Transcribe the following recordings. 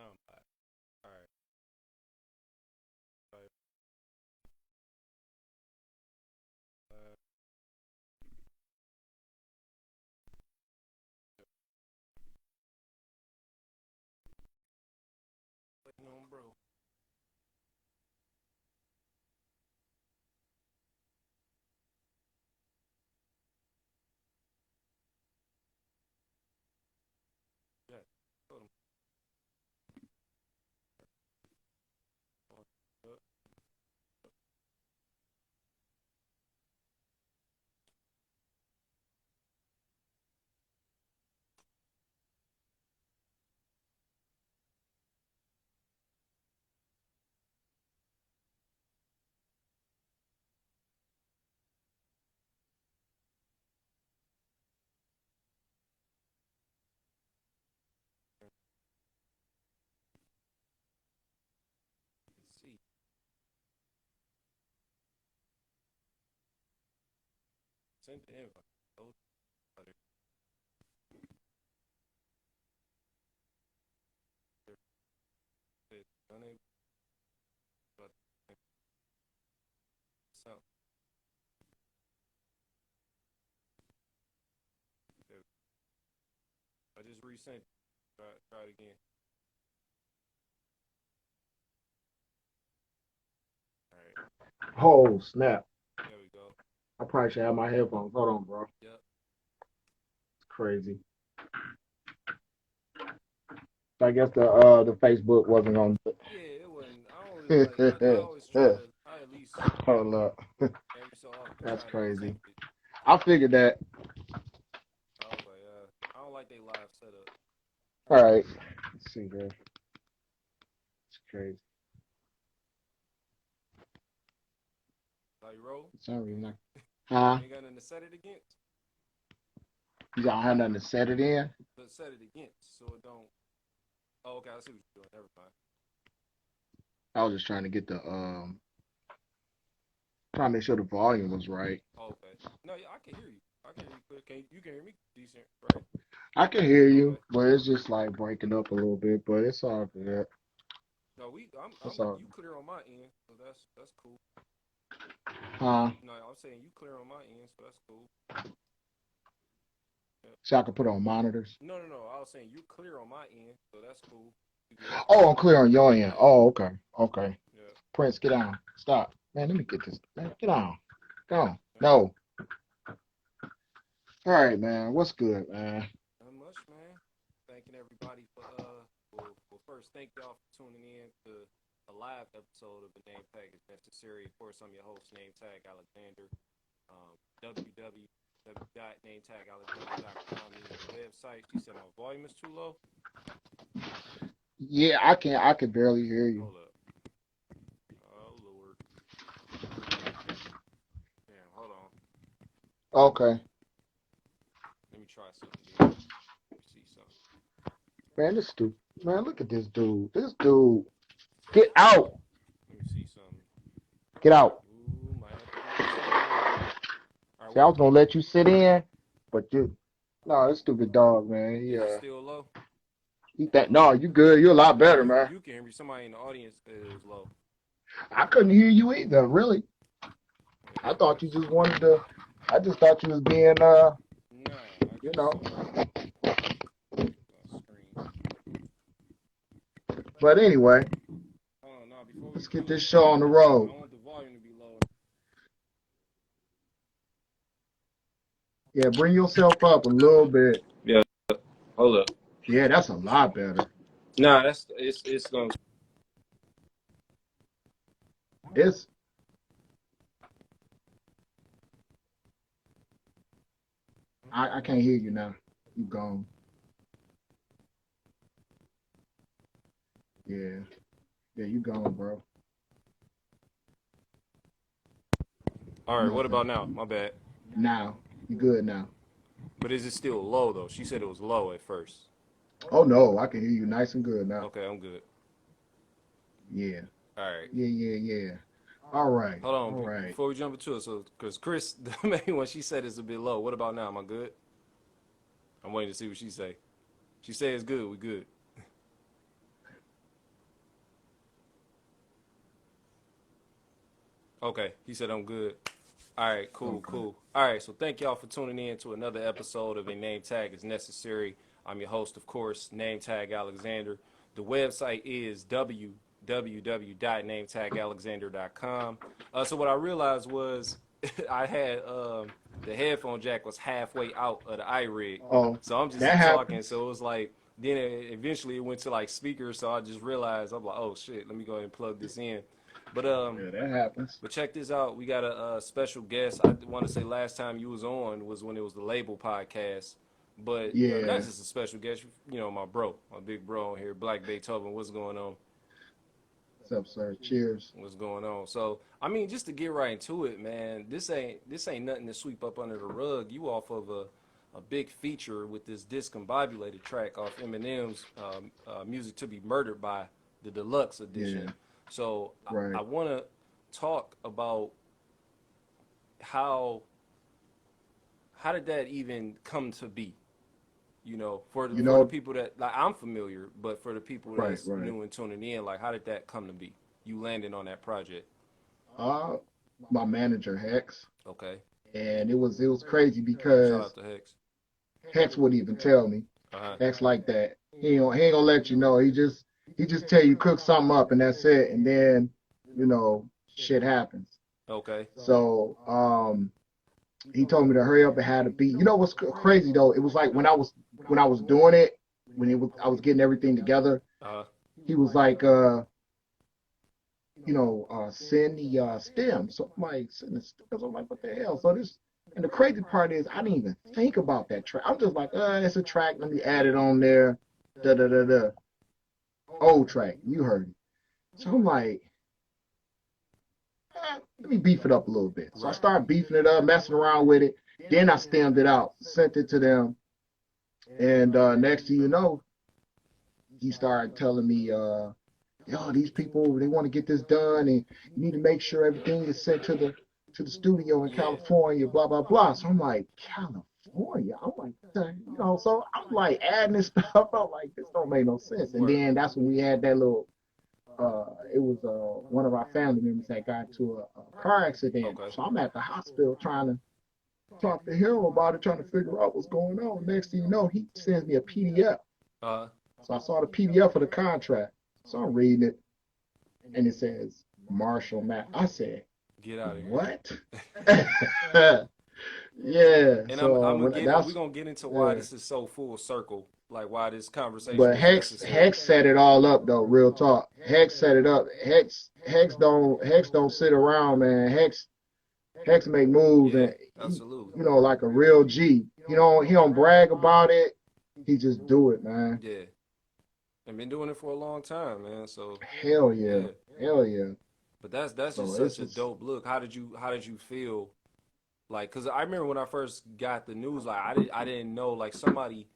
Now I'm back. All right. Right. Uh, waiting on bro. Yeah. Told him. Uh, Let's see. Sent the invite. Oh, other. Unable. But so I just resent. Try it again. All right. Oh snap! There we go. I probably should have my headphones. Hold on, bro. Yep. It's crazy. I guess the Facebook wasn't on. Yeah, it wasn't. I always like. I always try to. I at least Hold up. every so often That's try to crazy. accept it. I figured that. I was like, I don't like they live setup. All right. Let's see here. It's crazy. Like roll. For some reason, huh? You ain't got nothing to set it against. You don't have nothing to set it in. But set it against so it don't. Oh, okay. I see what you're doing. Never mind. I was just trying to get trying to make sure the volume was right. Oh, okay. No, yeah, I can hear you. I can hear you clear. You can hear me decent, right? I can hear you, Okay. but it's just like breaking up a little bit. But it's all good. No, It's I'm all. you clear on my end, so that's cool. Huh? No, I'm saying you clear on my end, so that's cool. Yeah. So I can put on monitors. No, no, no. I was saying you clear on my end, so that's cool. You good? Oh, I'm clear on your end. Yeah, Oh, okay. Okay. yeah. Prince, get down. Stop. Man, let me get this. Man, get down. Go on. Yeah. No. All right, man. What's good, man? Not much, man. Thanking everybody for well first thank y'all for tuning in to a live episode of the Name Tag is Necessary. Of course, I'm your host, Name Tag Alexander. www.nametag.alexander.com is the website. She said my volume is too low. Yeah, I can. I can barely hear you. Hold up. Oh Lord. Damn, hold on. Okay. Let me try something again. Let me see something. Man, this dude. Man, look at this dude. This dude. Get out. Let me see something. Get out. Ooh, might have to do this again. All right, See, I what was gonna let you sit in, but you. No, this stupid dog, man. is it still low? He that. No, you good. You're a lot No, better, you man. you can hear me. Somebody in the audience said it was low. I couldn't hear you either. Really. Yeah, I let me thought you just see. wanted to. I just thought you was being Nah, I you just know. screen. But anyway, Oh no, before we let's get do, this show on the road. I want the volume to be low. Yeah, bring yourself up a little bit. Yeah, hold up. Yeah, that's a lot better. Nah, it's gonna. It's I can't hear you now. You gone. Yeah. Yeah, you gone, bro. All right, what Nothing. about now? My bad. Now. You good now. But is it still low though? She said it was low at first. Oh no, I can hear you nice and good now. Okay, I'm good. Yeah. All right. Yeah, yeah, yeah. All right. Hold on All right. before we jump into it. So, because Chris, the main one, she said it's a bit low. What about now? Am I good? I'm waiting to see what she say. She say it's good. We good. Okay, he said I'm good. All right, cool, Okay. cool. All right, so thank y'all for tuning in to another episode of A Name Tag is Necessary. I'm your host, of course, Name Tag Alexander. The website is www.nametag.alexander.com. So what I realized was I had the headphone jack was halfway out of the iRig, Oh, so I'm that just talking. happens. So it was like then eventually it went to like speakers. So I just realized I'm like, oh shit, let me go ahead and plug this in. But Yeah, that happens. check this out. We got a special guest. I want to say last time you was on was when it was the Label podcast. But not Yeah. just a special guest. My bro, my big bro on here, Black Beethoven. What's going on? What's up, sir? Cheers. What's going on? So I mean, just to get right into it, man. This ain't nothing to sweep up under the rug. You off of a big feature with this Discombobulated track off Eminem's Music to Be Murdered By, the deluxe edition. Yeah. So I Right. want to talk about how how did that even come to be? You For the know, people that like I'm familiar, but for the people right, that's right. new and tuning in, like how did that come to be? You landing on that project? Uh, my manager Hex, Okay. and it was crazy Shout out because to Hex. Hex wouldn't even tell me. Uh huh. Hex like that. He ain't gonna let you know. He just tell you cook something up and that's it. And then, shit happens. Okay. So he told me to hurry up and have the beat. You know what's crazy though? It was like when I was doing it, I was getting everything together. Uh huh. He was like, send the stem. So I'm like, send the stems. I'm like, what the hell? And the crazy part is, I didn't even think about that track. I'm just like, it's a track. Let me add it on there. Da da da da. Old track. You heard it. So I'm like, let me beef it up a little bit. So I Right. started beefing it up, messing around with it. Then I stemmed it out, sent it to them. And next thing you know, he started telling me, yo, these people they want to get this done, and you need to make sure everything is sent to the studio in Yeah. California, blah blah blah. So I'm like, California? I'm like, so I'm like adding this stuff. I'm like, this don't make no sense. And Word. then that's when we had that little. It was one of our family members that got into a car accident. Okay. So I'm at the hospital trying to talk to him about it, trying to figure out what's going on. Next thing you know, he sends me a PDF. Uh. So I saw the PDF of the contract. So I'm reading it, and it says Marshall Matt. I said, Get out of here. what? Yeah. And So I'm gonna get we're that's gonna get into why yeah. this is so full circle, like why this conversation But is necessary. Hex set it all up though. Real talk. Hex set it up. Hex don't sit around, man. Hex make moves, Yeah, and absolutely. like a real G. He don't brag about it. He just do it, man. Yeah, I've been doing it for a long time, man. So Hell yeah. yeah, Hell yeah. but that's So just it's such a just dope look. How did you feel? Like, cause I remember when I first got the news, like I didn't know, like somebody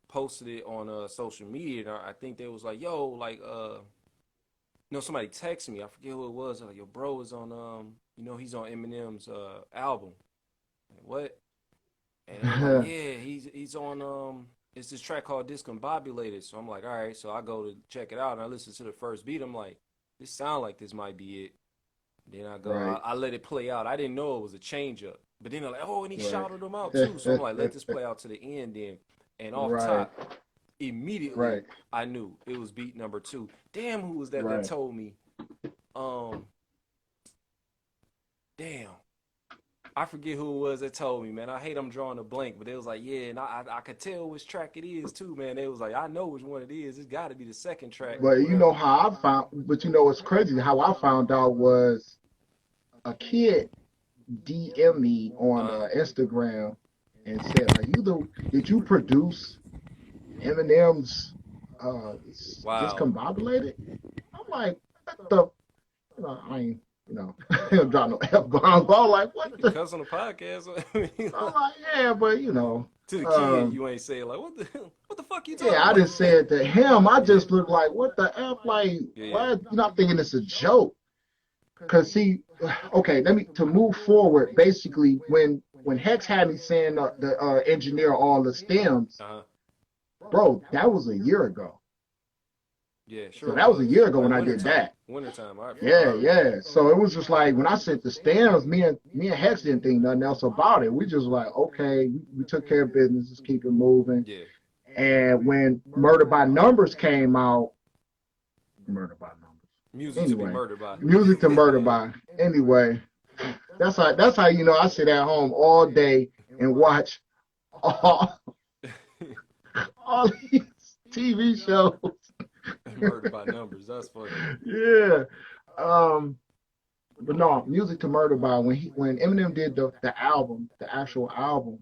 posted it on social media, and I think they was like, yo, like no, somebody texted me. I forget who it was. Like, your bro is on he's on Eminem's album. Like, what? And they were like, yeah, he's on it's this track called Discombobulated. So I'm like, all right. So I go to check it out and I listen to the first beat. I'm like, this sound like this might be it. Then I go, right, I let it play out. I didn't know it was a change up. But then they're like, oh, and he right, shouted them out too. So I'm like, let this play out to the end then. And off right, top, immediately right, I knew it was beat number two. Damn, who was that right. told me? Um, damn. I forget who it was that told me, man. I hate I'm drawing a blank, but they was like, yeah, and I could tell which track it is too, man. They was like, I know which one it is. It's got to be the second track or But whatever. but what's crazy? How I found out was a kid DM me on Uh, Instagram and said, did you produce Eminem's wow. Discombobulated? I'm like, what the, I ain't, I don't drop no F bombs. But I'm like, You what can the? cuss on the podcast. I mean, I'm like, yeah, but to the kid, um, you ain't say like, what the fuck you yeah, talking I about? just said to him, I Yeah, just look like, what the F? Like, yeah, what? I'm thinking it's a joke. Cause see, okay, to move forward. Basically, when Hex had me saying the engineer all the stems, uh huh, bro, that was a year ago. Yeah, So sure that was a was. year ago Like when I did wintertime. that. Wintertime. I Yeah, remember. yeah. So it was just like when I sent the stems, me and Hex didn't think nothing else about it. We just like, okay, we took care of business, just keep it moving. Yeah. And when Murder by Numbers came out, Murder by Numbers. Music to be Anyway, murdered by. Music to Murder Yeah. by. Anyway, that's how you know I sit at home all day and watch all all these TV shows. Murdered by numbers. That's funny. Yeah. Um, but no, Music to Murder by when Eminem did the album, the actual album,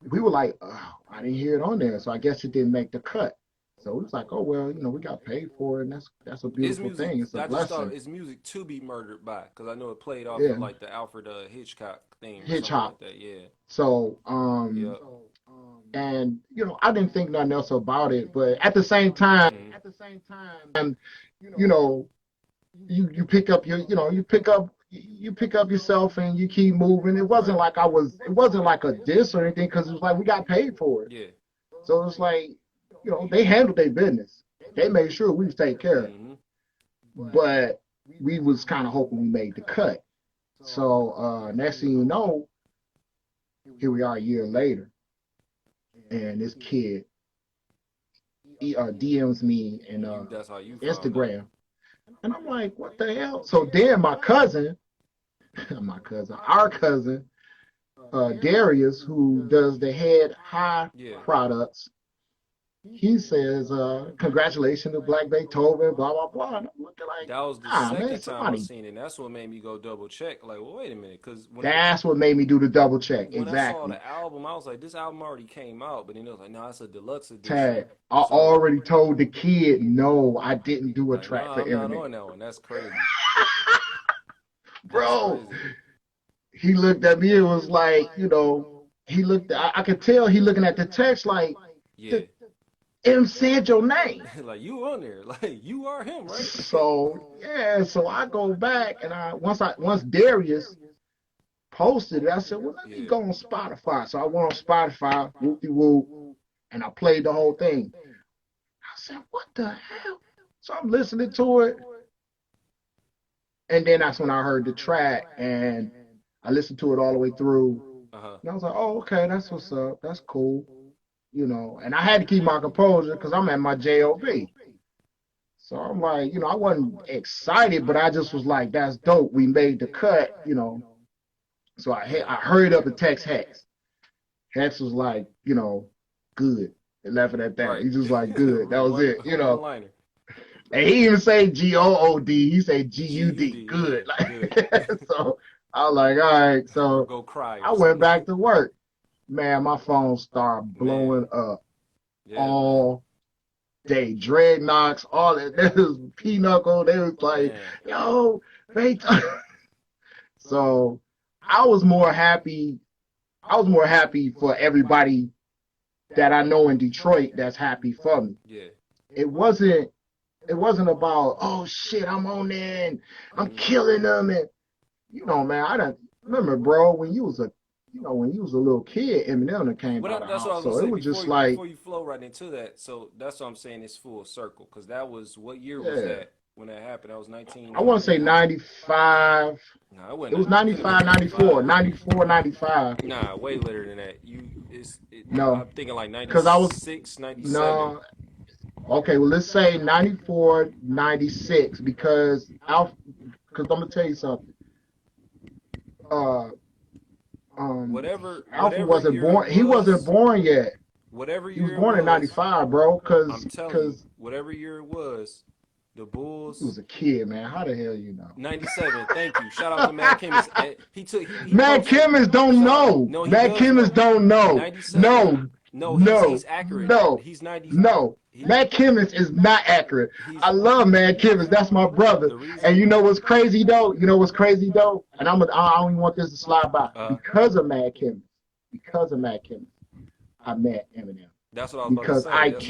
we were like, oh, I didn't hear it on there, so I guess it didn't make the cut. So it was like, oh well, we got paid for it, and that's a It's beautiful music. thing. It's a I just thought blessing. it's music to be murdered by, because I know it played off of Yeah, like the Alfred Hitchcock theme or hitch something hop. like that. Yeah. So Yep. and I didn't think nothing else about it, but at the same time, Mhm. you know, you pick up your, you pick up yourself and you keep moving. Right. It wasn't like a diss or anything because it was like we got paid for it. Yeah. So it's like, they handled their business. They made sure we was taken care of. Hmm. But we was kind of hoping we made the cut. So next thing you know, here we are a year later, and this kid DMs me in That's how you found out. Instagram, and I'm like, what the hell? So then my cousin, our cousin, Darius, who does the Head High Yeah. products, he says, congratulations to Black Beethoven, blah, blah, blah. And I'm looking like, That was the ah, man, second time I somebody. seen it. And that's what made me go double check. Like, well, wait a minute, because That's what made me do the double check. when I saw Exactly. the album, I was like, this album already came out, but then it was like, no, it's a deluxe edition. Tag. I So, already told the kid, no, I didn't do a like, track nah, for I'm not Eminem. on that one. That's crazy. That's Bro, crazy. he looked at me and was like, I could tell he looking at the text like, Yeah. M said your name. Like, you on there. Like, you are him, right? So yeah, so I go back and once Darius posted it, I said, well, let me Yeah. go on Spotify. So I went on Spotify, whoop de whoop, and I played the whole thing. I said, what the hell? So I'm listening to it, and then that's when I heard the track, and I listened to it all the way through, Uh-huh. and I was like, oh, okay, that's what's up, that's cool, And I had to keep my composure because I'm at my job. So I'm like, I wasn't excited, but I just was like, that's dope. We made the cut. So I hurried up and text Hex. Hex was like, good. It left it at that. Right. He just like, good. That was it. One liner. And he even say GOOD. He say GUD. GUD. Good. Yeah. Like, Good. so I was like, all right. Or So go cry I or went something. back to work. Man, my phone started blowing up Yeah, man. all day. Dreadnoughts, all that. There was Pinochle. They was like, Man. yo, Beethoven. So I was more happy. I was more happy for everybody that I know in Detroit that's happy for me. Yeah. It wasn't about, oh shit, I'm on there and I'm killing them, and man, I don't remember, bro, when you was a little kid, Eminem that came Well, out of the that's what I house. was gonna So it say was before just like, before you flow right into that. So that's what I'm saying. It's full circle because that was what year was yeah. that when that happened? That was 19. I want to say 95. No, it It wasn't. was It couldn't have 95, been 94, 95. 94, 95. Nah, way later than that. No, I'm thinking like because I was, 96, 97. no. Okay, well, let's say 94, 96, because I'm gonna tell you something. Uh, Alpha Whatever wasn't year it born. He wasn't was, born yet. whatever He was year it born in was, 95, bro. I'm Cause, telling you, cause whatever year it was, the he Bulls. was a kid, man. How the hell you know? 97. Thank you. Shout out to Mad Chemist. He Mad posted. chemists don't Shout out. know. No, he Mad does chemists know. don't know. 97. No, No, he's no, accurate. no, He's 90. no. He Mad chemist is not accurate. he's I love Mad chemist. That's my brother. the And reason. you know what's crazy though? You know what's crazy though? And I don't even want this to slide by. Uh, Because of Mad chemist. Because of Mad chemist, I met Eminem. that's what I was about to Because say. That's what's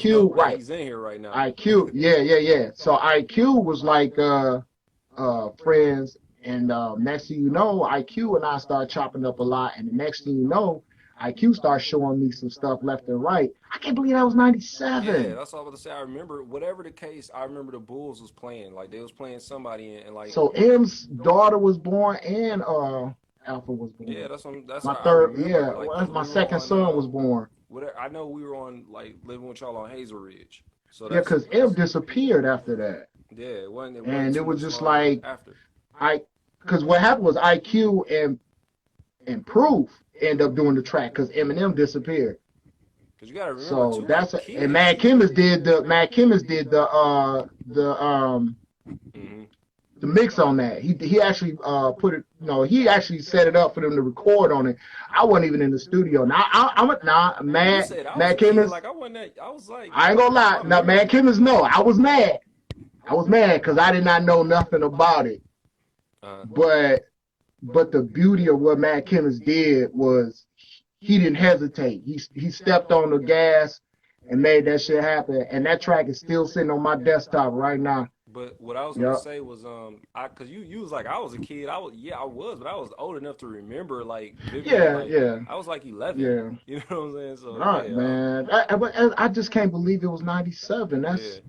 IQ, dope that right? he's in here right now. IQ, yeah. So IQ was like friends, and next thing you know, IQ and I started chopping up a lot, and the next thing you know, IQ started showing me some stuff left and right. I can't believe that was Yeah, 97. that's all I was about to say. I remember whatever the case. I remember the Bulls was playing. Like they was playing somebody, and like So M's daughter was born and Alpha was yeah, born. that's My how I third, remember. yeah, Like well, because my we were second on son was born. whatever. I know we were on like living with y'all on Hazel Ridge. So Yeah, because M disappeared after that. yeah. It wasn't And it too was much just longer like after. I because what happened was IQ and Proof end up doing the track because Eminem disappeared. Because you got to remember So too, that's like and kids. Mad Chemist did Hmm. the mix on that. He actually put it, he actually set it up for them to record on it. I wasn't even in the studio. Now I'm You said I was a Mad kid. Chemist. Like I wasn't that. I was like I ain't gonna lie. my Now memory. Mad Chemist, no, I was mad. I was mad because I did not know nothing about it. Uh, But the beauty of what Mad Chemist did was he didn't hesitate. He stepped on the gas and made that shit happen. And that track is still sitting on my desktop right now. but what I was gonna Yep. say was I cause you was like I was a kid. I was, but I was old enough to remember like vividly. Yeah, Like yeah, I was like 11. yeah. You know what I'm saying? So All right, yeah, man. I just can't believe it was 97. yeah.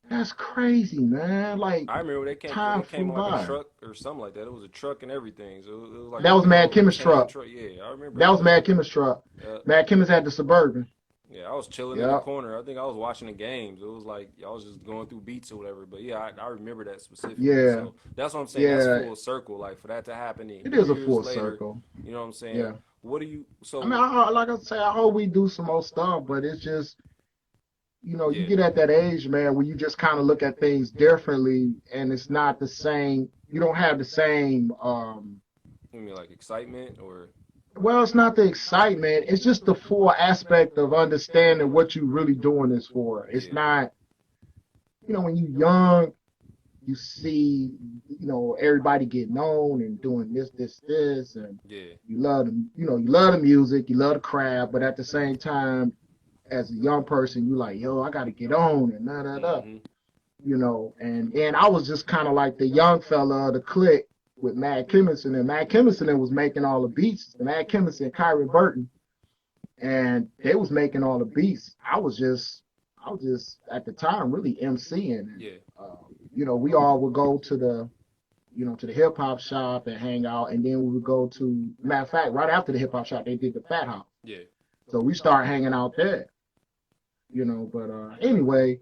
That's crazy, man. Like I remember they came because time it came flew in like a by. truck or something like that. It was a truck and everything. So it was like That a was big Mad old Chemist tan truck. truck. Yeah, I remember That was that. Mad Chemist truck. Uh, Mad Chemist had the Suburban. yeah, I was chilling in the Yep. corner. I think I was watching the games. It was like y'all was just going through beats or whatever. But yeah, I remember that specifically. Yeah. So that's what I'm saying. That's Yeah. full circle. Like for that to happen It is a years full later, circle. you know what I'm saying? Yeah. What do you? I mean, So like I say, I hope we do some more stuff, but it's just, you yeah, get at that age, man, where you just kind of look at things differently, and it's not the same. You don't have the same. you mean like excitement or Well, it's not the excitement. It's just the full aspect of understanding what you really doing this for. It's yeah, not, when you young, you see, everybody getting on and doing this, and yeah, you love them. You love the music, you love the crowd, but at the same time, as a young person, you like, yo, I got to get on and da da da. mm-hmm, And I was just kind of like the young fella of the clique with Mad Kimison, and Mad Kimison was making all the beats. Mad Kimison, Kyrie Burton, and they was making all the beats. I was just at the time really MCing, and yeah, we all would go to the hip hop shop and hang out, and then we would go to. Matter of fact, right after the hip hop shop, they did the Fat House, yeah, so we started hanging out there. But anyway,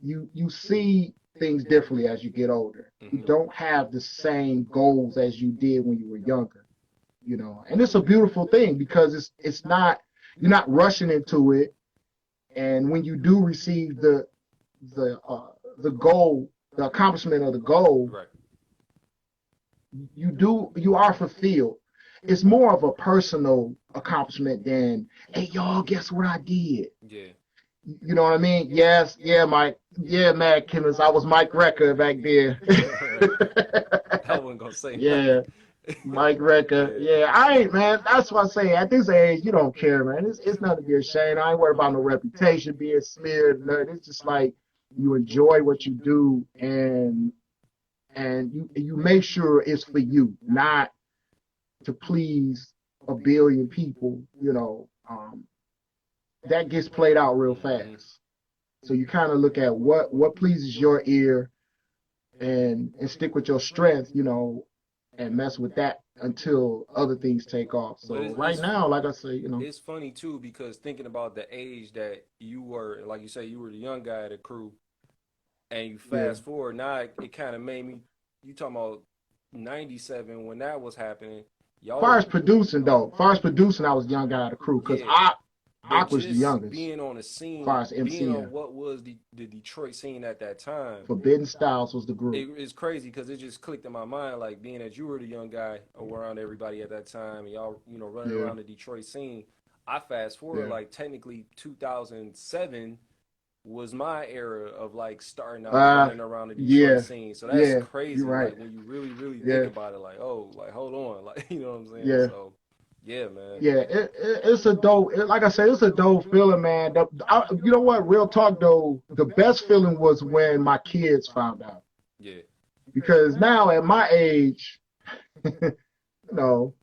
you see things differently as you get older. You mm-hmm, don't have the same goals as you did when you were younger. And it's a beautiful thing because it's not you're not rushing into it, and when you do receive the goal, the accomplishment of the goal, right, you are fulfilled. It's more of a personal accomplishment than, hey y'all, guess what I did? yeah. You know what I mean? Yes, yeah, Mike. Yeah, Mad Kimmons. I was Mike Recker back there. I wasn't gonna say nothing. Yeah, Mike Recker. Yeah, Yeah, I ain't, man. That's what I say. At this age, you don't care, man. It's nothing to be ashamed. I ain't worried about no reputation being smeared. Nothing. It's just like you enjoy what you do, and you make sure it's for you, not to please a billion people. That gets played out real mm-hmm, fast. So you kind of look at what pleases your ear and stick with your strength, and mess with that until other things take off. but So right now, like I say, it's funny too because thinking about the age that you were, like you say, you were the young guy of the crew, and you yeah. fast forward now, it kind of made me. You talking about '97 when that was happening? Y'all Far were as producing though, I was the young guy of the crew because yeah, but I was the just youngest. being on the Far scene, as being on MCing, what was the Detroit scene at that time, Forbidden Styles was the group. it's crazy because it just clicked in my mind. Like being that you were the young guy around everybody at that time, and y'all running Yeah, around the Detroit scene. I fast forward yeah. like technically 2007 was my era of like starting out Uh, running around the Detroit yeah, scene. So that's yeah. You're crazy. right. Like when you really think Yeah, about it, like oh, like hold on, like you know what I'm saying. yeah. So yeah, man. Yeah, it's a dope. Like I said, it's a dope feeling, man. You know what? Real talk though, the best feeling was when my kids found out. Yeah. Because now at my age, you know,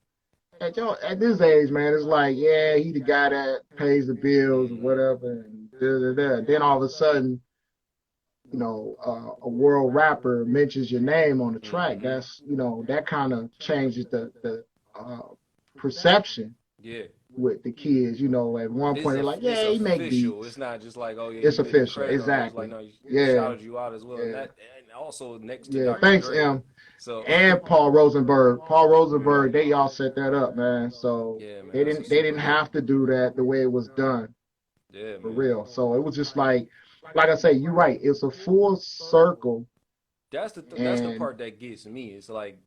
at this age, man, it's like, yeah, he the guy that pays the bills or whatever, and da da da. Then all of a sudden, a world rapper mentions your name on the track. That's, that kind of changes the uh, perception Yeah. with the kids. At one point they're like, It's yeah, he make official. It's beats. not just like, oh yeah, It's you getting official, credit on it. It's like, exactly. no, he Yeah, shouted you out as well, and yeah, that, and also next to yeah. Dr. Thanks, Dre. M. So And Paul Rosenberg. Paul Rosenberg, they all set that up, man. So yeah, man, they that's a didn't they super didn't dope. have to do that the way it was done Yeah, for man. real. So it was just like I say, you're right. It's a full circle, That's the and part that gets me. It's like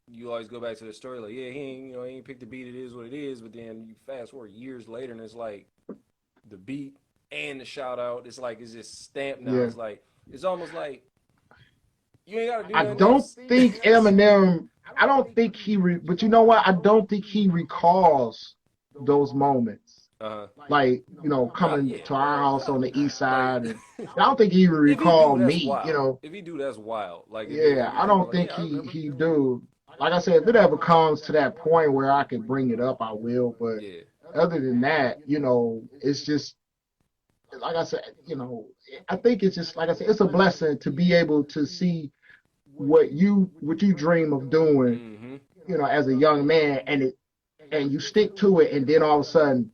you always go back to the story, like, yeah, he ain't picked the beat. It is what it is. But then you fast forward years later, and it's like the beat and the shout out. It's like it's just stamped now. yeah. It's like it's almost like you ain't got to do I nothing don't else. think Eminem. I don't think but you know what? I don't think he recalls those moments. Uh-huh. Like, No, coming yeah, to our house on the east like side, and I don't think he even if he do, recall that's me. wild. If he do, that's wild. Like if Yeah, he I come out don't like, think yeah, I remember. he do. Like I said, if it ever comes to that point where I can bring it up, I will. But Yeah. other than that, it's just like I said, I think it's just like I said, it's a blessing to be able to see what you dream of doing, Mm-hmm. as a young man, and you stick to it, and then all of a sudden,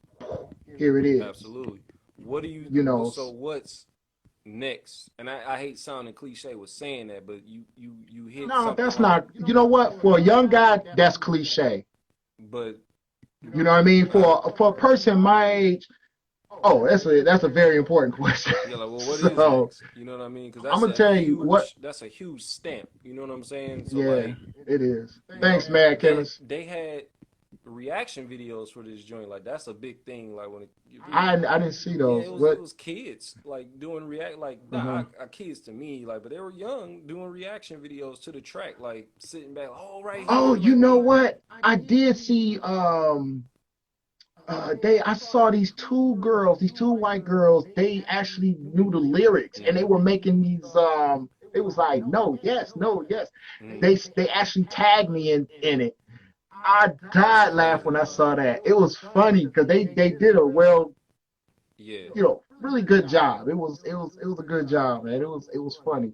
here it is. Absolutely. What do you? You know, So what's next? And I hate sounding cliche with saying that, but you hit no, something that's like, not. You know what? For a young guy, that's cliche. but You know what I mean? uh, For a person my age, oh, that's a very important question. yeah, like, well, what is So next? You know what I mean? Because I'm gonna tell you what. that's a huge stamp. You know what I'm saying? So Yeah, like, it is. Thanks, Mad Chemist. they had reaction videos for this joint. Like that's a big thing. Like when I didn't see yeah, those. it What? was kids like doing react like Uh-huh. not kids to me like, but they were young doing reaction videos to the track, like sitting back, like, oh right Oh, here, you like know what? I did see. I saw these two white girls. They actually knew the lyrics, and they mm-hmm. were making these. It was like no, yes, no, yes. Mm-hmm. They actually tagged me in it. I That's died laughing crazy. when I saw that. It was funny because they did a well, Yeah. really good job. It was a good job, man. It was funny.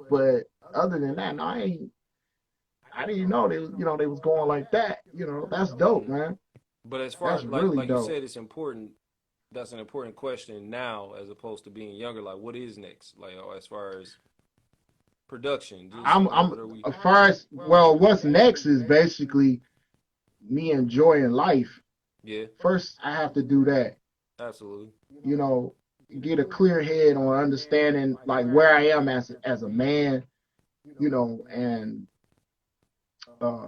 But other than that, no, I didn't know they was going like that. That's dope, Mm-hmm. man. But as far That's as really like you dope. said, it's important. That's an important question now as opposed to being younger. Like what is next? Like as far as production, just I'm what are we? as far as well. What's next is basically me enjoying life. Yeah, First, I have to do that. absolutely. You know, get a clear head on understanding like where I am as a man. And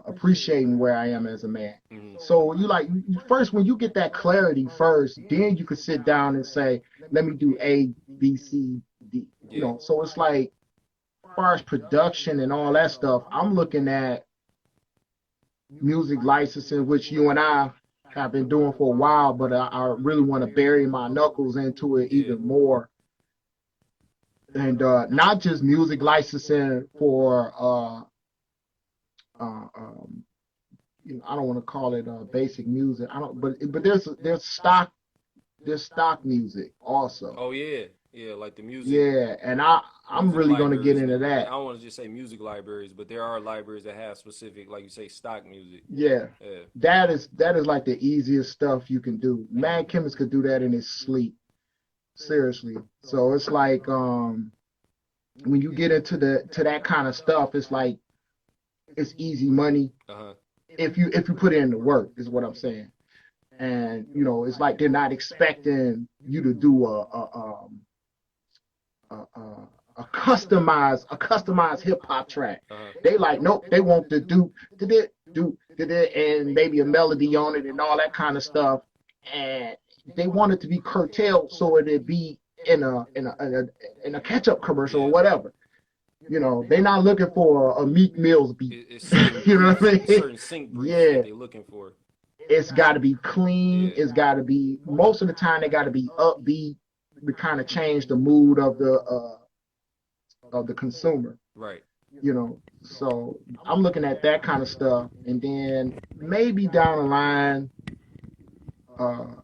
appreciating where I am as a man. Mm-hmm. So first when you get that clarity first, then you can sit down and say, let me do A, B, C, D. Yeah. So it's like as far as production and all that stuff, I'm looking at music licensing, which you and I have been doing for a while, but I really want to bury my knuckles into it Yeah. even more. And not just music licensing for uh, um, I don't want to call it basic music. I don't, but there's stock music also. Oh yeah, yeah. Like the music Yeah, and I'm music really gonna get libraries into that I that. don't want to just say music libraries, but there are libraries that have specific, like you say, stock music. Yeah, Yeah. that is like the easiest stuff you can do. Mad Mm-hmm. Chemist could do that in his sleep. Seriously. So it's like when you get to that kind of stuff, it's like it's easy money Uh huh. if you put in the work, is what I'm saying. And it's like they're not expecting you to do a customized hip hop track. Uh huh. They like nope, they want to do and maybe a melody on it and all that kind of stuff, and they want it to be curtailed so it'd be in a catch up commercial or Yeah. whatever. They're not looking for a Meek Mill's beat. It's certain You know briefs, what I mean? certain sync briefs that Yeah, they're looking for. it's got to be clean. Yeah. It's got to be most of the time they got to be upbeat to kind of change the mood of the consumer. Right. So I'm looking at that kind of stuff, and then maybe down the line, uh,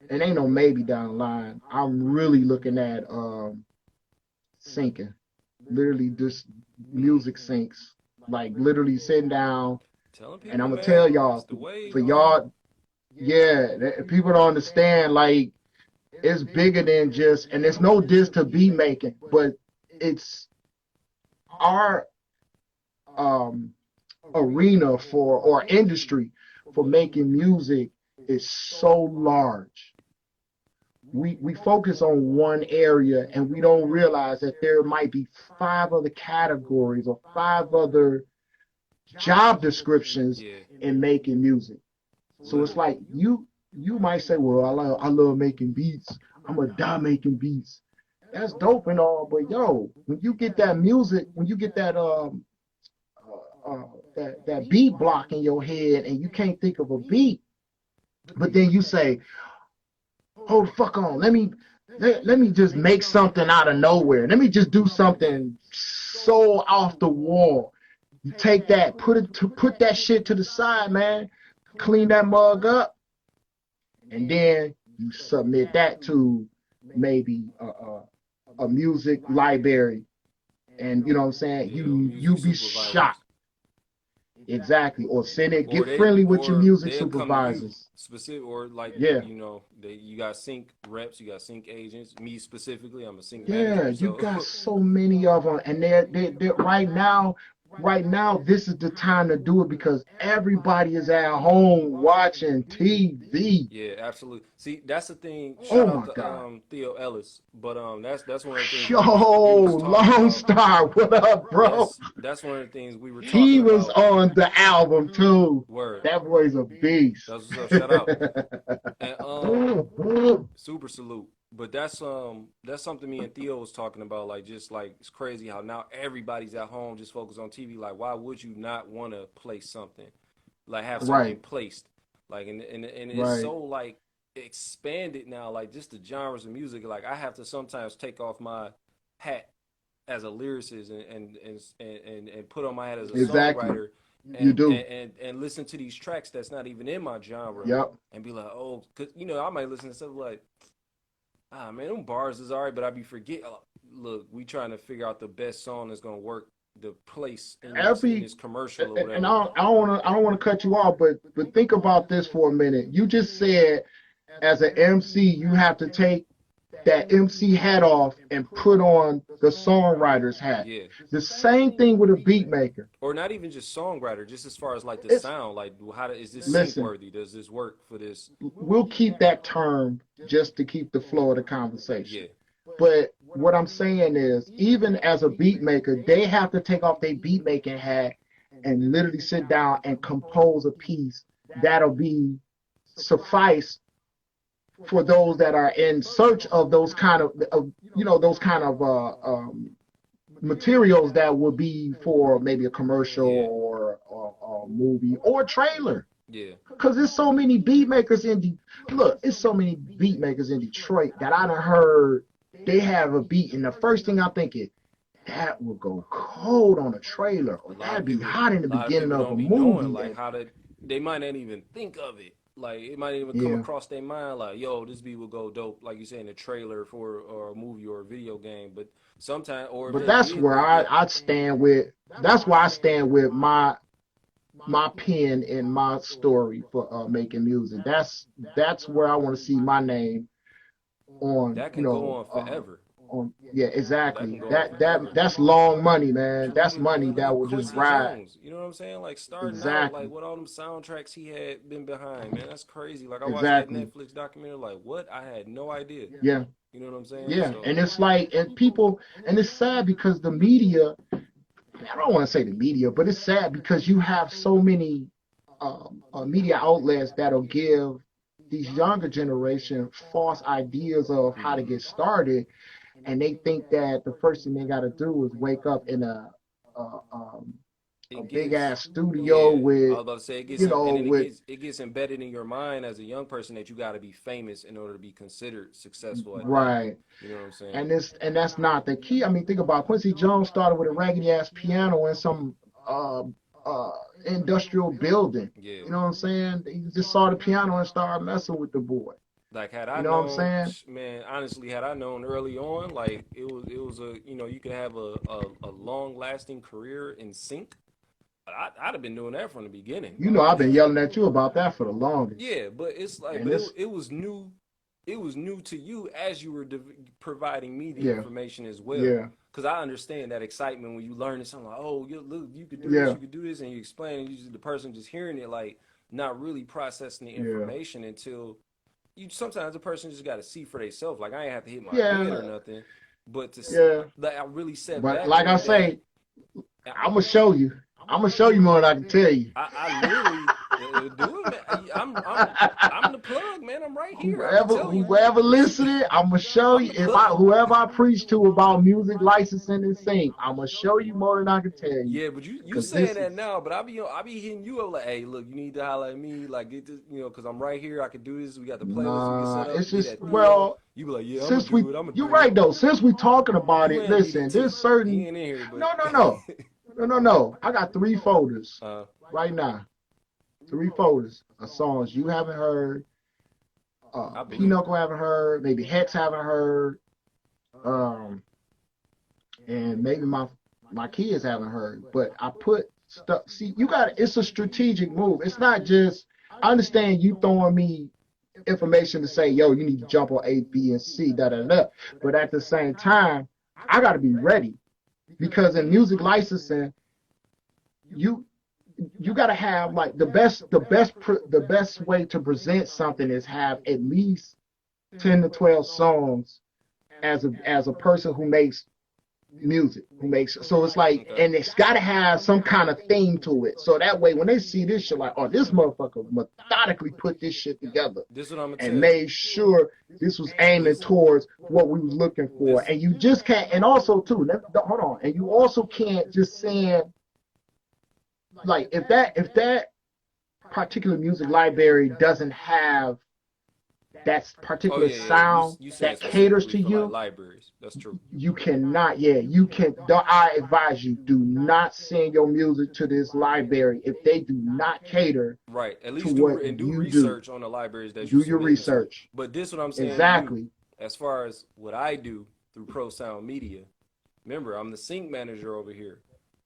and ain't no maybe down the line. I'm really looking at syncing, literally just music syncs, like literally sitting down, Telling and I'm people, gonna tell man, it's y'all, the wave, for man. y'all, yeah, people don't understand, like it's bigger than just, and it's no diss to beat making, but it's our um arena for, or industry for making music is so large. We focus on one area and we don't realize that there might be five other categories or five other job descriptions Yeah, in making music. So it's literally. like you might say, well, I love making beats. I'm a die making beats. That's dope and all, but yo, when you get that music, when you get that beat block in your head and you can't think of a beat, but then you say, hold the fuck on, let me just make something out of nowhere. Let me just do Yeah, something so off the wall. You take that, put that shit to the side, man. Clean that mug up, and then you submit that to maybe a music library, and you know what I'm saying. yeah, You music be supervisors. shocked. Exactly. Or send it, Or get friendly with your music they'll come to you supervisors. specific, or like, Yeah. you got sync reps, you got sync agents. Me specifically, I'm a sync Yeah, manager, you got so so many of them, and they're right now, this is the time to do it because everybody is at home watching TV. yeah, absolutely. See, that's the thing. Oh Shout out my to God. Theo Ellis, but that's one of the things Yo, we was talking Lone about. Star, what up, bro? That's one of the things we were talking He was about. on the album too. Word. That boy's a beast. That's what's up. Shout out. And super salute. But that's something me and Theo was talking about. Like, just like, it's crazy how now everybody's at home just focused on TV. Like, why would you not want to play something? Like, have something Right, placed. Like, and it's right. so like expanded now. Like, just the genres of music. Like, I have to sometimes take off my hat as a lyricist and put on my hat as a Exactly. songwriter You do. and listen to these tracks that's not even in my genre Yep. and be like, oh, cause I might listen to stuff like, ah, man, them bars is alright, but I be forget. Look, we trying to figure out the best song that's gonna work the place in Every this commercial or and whatever. I don't want to cut you off, but think about this for a minute. You just said as an MC, you have to take that MC hat off and put on the songwriter's hat. Yeah, The same thing with a beat maker. or not even just songwriter, just as far as like the It's sound. Like, is this sync listen, worthy? Does this work for this? we'll keep that term just to keep the flow of the conversation. Yeah, But what I'm saying is, even as a beat maker, they have to take off their beat making hat and literally sit down and compose a piece that'll be suffice for those that are in search of those kind of those kind of materials that would be for maybe a commercial yeah, or a movie or a trailer. yeah, Because there's so many beat makers look, it's so many beat makers in Detroit that I done heard they have a beat, and the first thing I think is that would go cold on a trailer, or that'd be hot in the a lot of beginning people of a don't be knowing movie. like And how to. They might not even think of it. Like, it might even come yeah, across their mind like, yo, this beat will go dope, like you say, in a trailer for or a movie or a video game. But sometimes, or if but it that's did, where like, yeah, I stand with. That's why I stand with my pen and my story for making music. That's where I want to see my name on. that can go on forever. Yeah, That exactly. can go on That forever. that's long money, man. That's money Look that at will just Quincy ride. Jones. You know what I'm saying? Like, starting out, like, Exactly, what all them soundtracks he had been behind, man. That's crazy. Like, I watched that exactly. Netflix documentary. Like, what? I had no idea. Yeah, You know what I'm saying? yeah. So And it's like, and people, and it's sad because the media. I don't want to say the media, but it's sad because you have so many media outlets that'll give these younger generation false ideas of how to mhm. get started, and they think that the first thing they got to do is wake up in a a it big gets ass studio yeah. I with, was about to say it gets you and know, then with it gets embedded in your mind as a young person that you got to be famous in order to be considered successful at that. right. You know what I'm saying? And that's not the key. I mean, think about Quincy Jones started with a raggedy ass piano in some uh uh industrial building. Yeah. You know what I'm saying? He just saw the piano and started messing with the boy. Like had You I know what I'm known, saying? man, honestly, had I known early on, like it was a you could have a long lasting career in sync. I'd have been doing that from the beginning. You know, I've been yelling at you about that for the longest. Yeah, but it's like, And but this, it was new. It was new to you as you were providing me the yeah, information as well. yeah, Because I understand that excitement when you learn something like, oh, look, you could do this, yeah, you could do this, and you explain, and the person just hearing it, like not really processing the yeah, information until you. Sometimes the person just got to see for themselves. Like I ain't have to hit my head yeah, or nothing, but yeah. like I really sat But back like I with that. say, I'm gonna show you. I'm gonna show you more than I can tell you. I literally do it, man. I'm the plug, man. I'm right here. I'll be telling you. Whoever listening, I'm gonna show I'm you. the If I plug. whoever I preach to about music licensing and sync, I'm gonna show you more than I can tell you. Yeah, but you Cause saying this that is now, but I be hitting you up like, hey, look, you need to holler at me, like get this, because I'm right here. I can do this. We got the playlist. We can nah. set up. It's Get just that 3 on. well, You be like, yeah, I'm gonna since we do it. I'm gonna you're do it. right though. Since we talking about You it, and listen. DDT. There's He certain ain't in here, no but no no no no no. I got 3 folders uh, right now. 3 folders of songs you haven't heard. I believe it. Pinocchio haven't heard. Maybe Hex haven't heard. Um, and maybe my kids haven't heard, but I put stuff. See, you got it's a strategic move. It's not just. I understand you throwing me information to say, yo, you need to jump on A, B, and C, da da da. But at the same time, I got to be ready because in music licensing, you you got to have like the best way to present something is have at least 10 to 12 songs as a person who makes music who makes so it's like Okay. and it's got to have some kind of theme to it so that way when they see this shit like oh this motherfucker methodically put this shit together This is what I'm gonna and tell you. made sure this was aiming This towards what we was looking for this and you just can't and also too hold on and you also can't just saying like if that particular music library doesn't have that Oh particular yeah, yeah. sound You saying that caters specifically to for like you libraries? That's true. you cannot, yeah, you can. I advise you, do not send your music to this library if they do not cater Right. At to least what do you do. research on the libraries that you Do your submitting to. research. But this what I'm saying to you, Exactly. as far as what I do through Pro Sound Media. Remember, I'm the sync manager over here.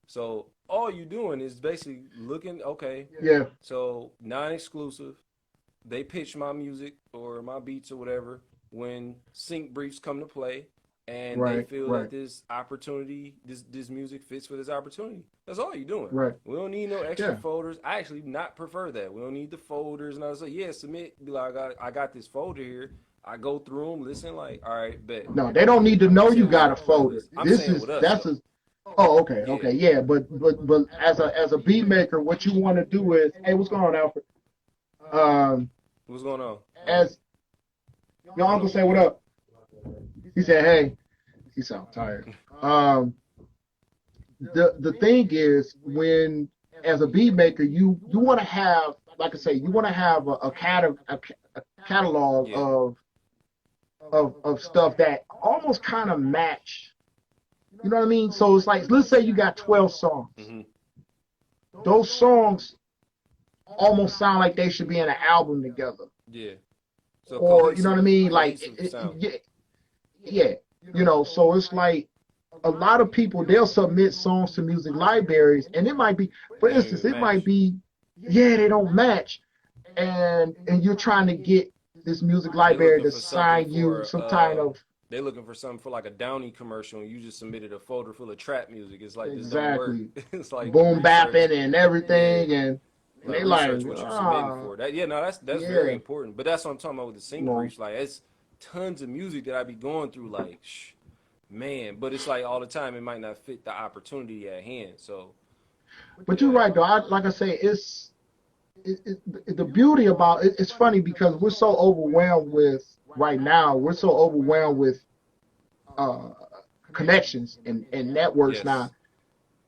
So all you doing is basically looking. Okay, Yeah. so non-exclusive. They pitch my music or my beats or whatever when sync briefs come to play and they Right. feel that Right. this opportunity this music fits for this opportunity. That's all you're doing. Right. We don't need no extra Yeah. folders. I actually not prefer that. We don't need the folders and I was like, yeah, submit. Be like, I got this folder here. I go through them, listen, like, all right, bet. No, they don't need to I'm know you saying with got our a folder. playlist. I'm This saying is with us that's though. a. Oh, okay, Yeah. okay, yeah, but as a beat maker, what you want to do is, hey, what's going on, Alfred? Um, What's going on? as your uncle say, what up? He said, hey. He sound tired. The thing is when as a beat maker you want to have like I say you want to have a catalog Yeah. of stuff that almost kind of match. You know what I mean? So it's like let's say you got 12 songs. Mm-hmm. Those songs almost sound like they should be in an album together. Yeah. So Or you know what I mean? Like cohesive sound. yeah, yeah. You know, so it's like a lot of people they'll submit songs to music libraries and it might be for They don't instance even it might match. be yeah they don't match and you're trying to get this music They library looking to for something sign you for some kind of they looking for something for like a Downy commercial and you just submitted a folder full of trap music. It's like this don't work. exactly It's like boom research. bapping and Yeah. everything and Like they like research what you submitting for. That yeah, no, that's very yeah important. But that's what I'm talking about with the you sync know briefs. Like it's tons of music that I be going through like man, but it's like all the time it might not fit the opportunity at hand. So but you're yeah. right though like I say the beauty about it's funny because we're so overwhelmed with right now we're so overwhelmed with uh, connections and networks now. Yes.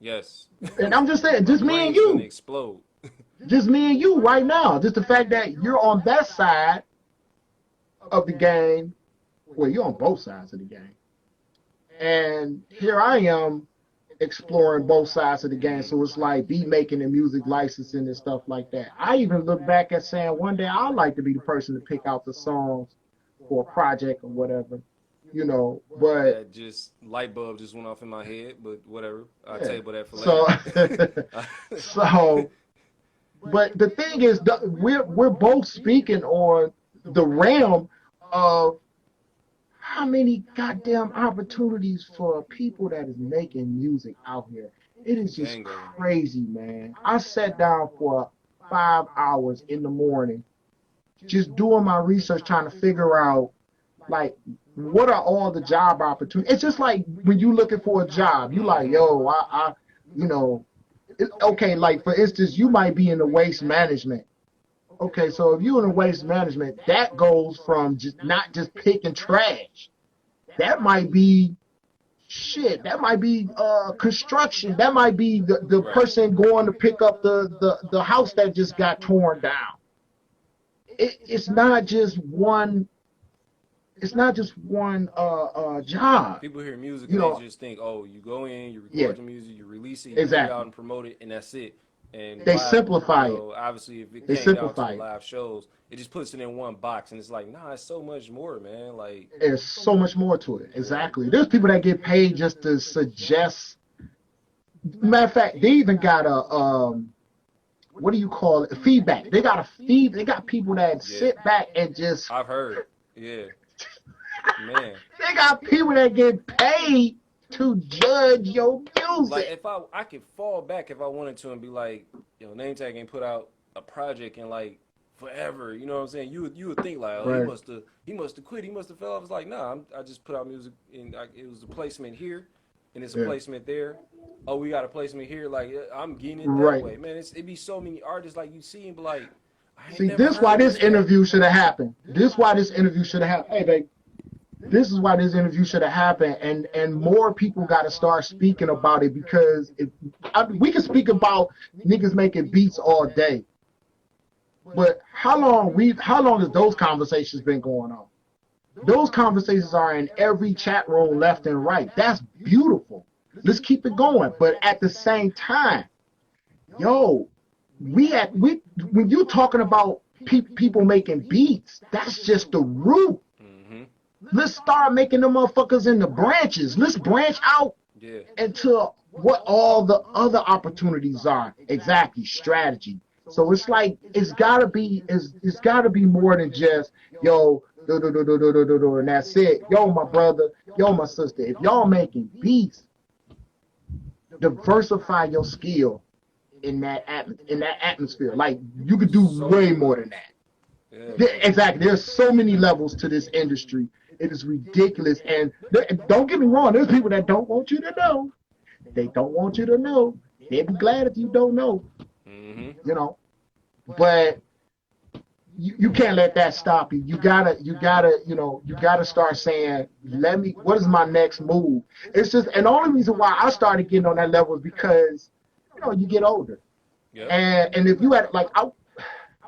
Yes. And I'm just saying, My just me and brain's gonna you, explode. just me and you right now. Just the fact that you're on that side of the game. Well, you're on both sides of the game. And here I am exploring both sides of the game. So it's like beat making and music licensing and stuff like that. I even look back at saying one day I'd like to be the person to pick out the songs for a project or whatever, but That just light bulb just went off in my head, but whatever. I'll yeah. table that for So, later. so, but the thing is, we're both speaking on the realm of how many goddamn opportunities for people that is making music out here. It is just Gang of 'em. crazy, man. I sat down for 5 hours in the morning just doing my research, trying to figure out like what are all the job opportunities. It's just like when you looking for a job, you like, yo, you know, okay, like for instance, you might be in the waste management. Okay, so if you're in the waste management, that goes from just not just picking trash. That might be shit. That might be construction. That might be the Right. person going to pick up the house that just got torn down. It's not just one. It's not just one job. People hear music You and they know. just think, oh, you go in, you Yeah. record your music, you release it, you put it out Exactly. and promote it, and that's it. And They live, simplify it. obviously, if it They came down to simplify the it. live shows, it just puts it in one box, and it's like, nah, it's so much more, man. Like, There's so much more to it. yeah, Exactly. There's people that get paid just to suggest. Matter of fact, they even got a what do you call it? Feedback. They got a feed. They got people that yeah, sit back and just. I've heard, yeah, man. They got people that get paid to judge your Like, music. if I could fall back if I wanted to and be like, Nametag ain't put out a project in like forever. You know what I'm saying? You would think like, oh, Right. he must have quit. He must have fell off. It's like, nah, I just put out music and it was a placement here, and it's a Yeah. placement there. Oh, we got a placement here. Like, I'm getting it that Right. way, man. It be so many artists like you see and be like, I ain't See, never this why heard this this guy. interview should have happened. This why this interview should have happened. Hey, babe, this is why this interview should have happened, and more people got to start speaking about it because we can speak about niggas making beats all day, but how long has those conversations been going on? Those conversations are in every chat room left and right. That's beautiful. Let's keep it going, but at the same time, yo, we when you talking about people making beats, that's just the root. Mm-hmm. Let's start making the motherfuckers in the branches. Let's branch out Yeah. into what all the other opportunities are. Exactly, strategy. So it's like it's gotta be more than just yo do, and that's it. Yo, my brother, yo, my sister. If y'all making beats, diversify your skill in that atmosphere. Like you could do So way many more levels. than that. Yeah, Exactly. There's so many levels to this industry. It is ridiculous. And don't get me wrong. There's people that don't want you to know. They don't want you to know. They'll be glad if you don't know. Mm-hmm. You know. But you can't let that stop you. You gotta you gotta start saying, what is my next move? It's just, and the only reason why I started getting on that level is because you get older. Yep. And if you had like